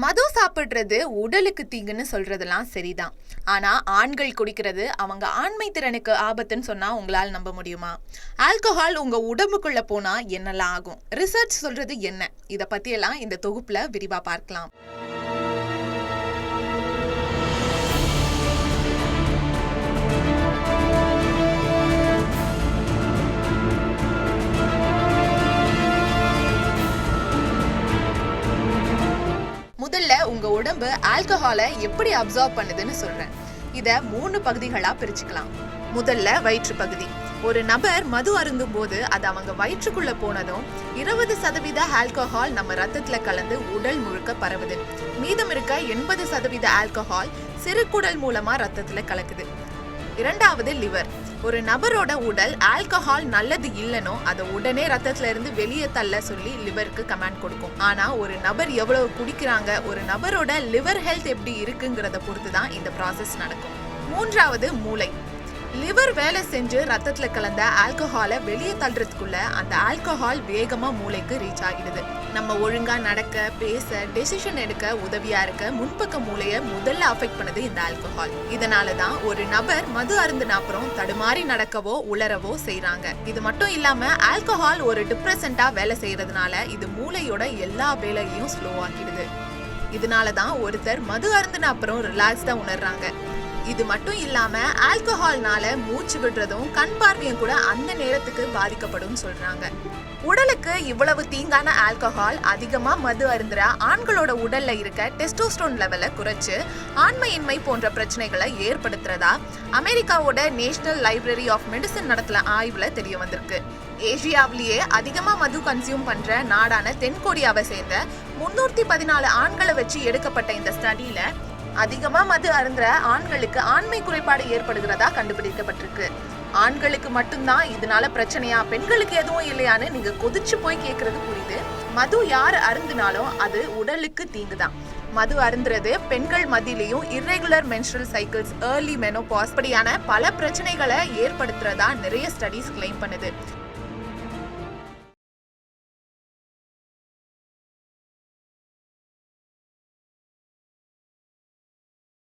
மது சாப்பிடுறது உடலுக்கு தீங்குன்னு சொல்றதெல்லாம் சரிதான். ஆனா ஆண்கள் குடிக்கிறது அவங்க ஆண்மை திறனுக்கு ஆபத்துன்னு சொன்னா உங்களால் நம்ப முடியுமா? ஆல்கஹால் உங்க உடம்புக்குள்ள போனா என்னெல்லாம் ஆகும்? ரிசர்ச் சொல்றது என்ன? இத பத்தியெல்லாம் இந்த தொகுப்புல விரிவா பார்க்கலாம். முதல்ல உங்க உடம்பு ஆல்கஹாலை எப்படி அப்சார்ப் பண்ணுதுன்னு சொல்றேன். இத 3 பகுதிகளா பிரிச்சுக்கலாம். முதல்ல வயிற்று பகுதி. ஒரு நபர் மது அருந்தும் போது அது அவங்க வயிற்றுக்குள்ள போனதும் 20% ஆல்கஹால் நம்ம ரத்தத்துல கலந்து உடல் முழுக்க பரவுது. மீதம் இருக்க 80% ஆல்கஹால் சிறுகுடல் மூலமா ரத்தத்துல கலக்குது. இரண்டாவது லிவர். ஒரு நபரோட உடல் ஆல்கஹால் நல்லது இல்லனோ அதை உடனே ரத்தத்துல இருந்து வெளியே தள்ள சொல்லி லிவருக்கு கமாண்ட் கொடுக்கும். ஆனா ஒரு நபர் எவ்வளவு குடிக்கிறாங்க, ஒரு நபரோட லிவர் ஹெல்த் எப்படி இருக்குங்கிறத பொறுத்து தான் இந்த ப்ராசஸ் நடக்கும். மூன்றாவது மூளை. லிவர் வேலை செஞ்சு ரத்தத்துல கலந்த ஆல்கஹாலை வெளியே தள்ளுறதுக்குள்ள அந்த ஆல்கஹால் வேகமா மூளைக்கு ரீச் ஆகிடுது. நம்ம ஒழுங்கா நடக்க, பேச, டெசிஷன் எடுக்க உதவியா இருக்க முன்பக்க மூளைய முதல்ல அஃபெக்ட் பண்ணுது இந்த ஆல்கஹால். இதனாலதான் ஒரு நபர் மது அருந்தின அப்புறம் தடுமாறி நடக்கவோ உளரவோ செய்யறாங்க. இது மட்டும் இல்லாம ஆல்கஹால் ஒரு டிப்ரெசண்டா வேலை செய்யறதுனால இது மூளையோட எல்லா வேலையையும் ஸ்லோ ஆக்கிடுது. இதனாலதான் ஒருத்தர் மது அருந்தின அப்புறம் ரிலாக்ஸ்டா உணர்றாங்க. இது மட்டும் இல்லாம ஆல்கஹால்னால மூச்சு விடுறதும் கண் பார்வையும் கூட அந்த நேரத்துக்கு பாதிக்கப்படும் சொல்றாங்க. உடலுக்கு இவ்வளவு தீங்கான ஆல்கஹால் அதிகமா மது அருந்துற ஆண்களோட உடல்ல இருக்க டெஸ்டோஸ்டரோன் லெவலை குறைச்சு ஆண்மையின்மை போன்ற பிரச்சனைகளை ஏற்படுத்துறதா அமெரிக்காவோட நேஷனல் லைப்ரரி ஆஃப் மெடிசன் நடத்தின ஆய்வுல தெரிய வந்திருக்கு. ஏசியாவிலேயே அதிகமா மது கன்சியூம் பண்ற நாடான தென்கொரியாவை சேர்ந்த 314 ஆண்களை வச்சு எடுக்கப்பட்ட இந்த ஸ்டடியில அதிகமா மது அருந்துற ஆண்களுக்கு ஆண்மை குறைபாடு ஏற்படுகிறதா கண்டுபிடிக்கப்பட்டிருக்கு. ஆண்களுக்கு மட்டும்தான் இதனால பிரச்சனையா, பெண்களுக்கு எதுவும் இல்லையான்னு நீங்க கொதிச்சு போய் கேட்கறது புரியுது. மது யார் அருந்தினாலும் அது உடலுக்கு தீங்குதான். மது அருந்துறது பெண்கள் மத்தியிலையும் irregular menstrual cycles, early menopause அப்படியான பல பிரச்சனைகளை ஏற்படுத்துறதா நிறைய ஸ்டடிஸ் கிளைம் பண்ணுது.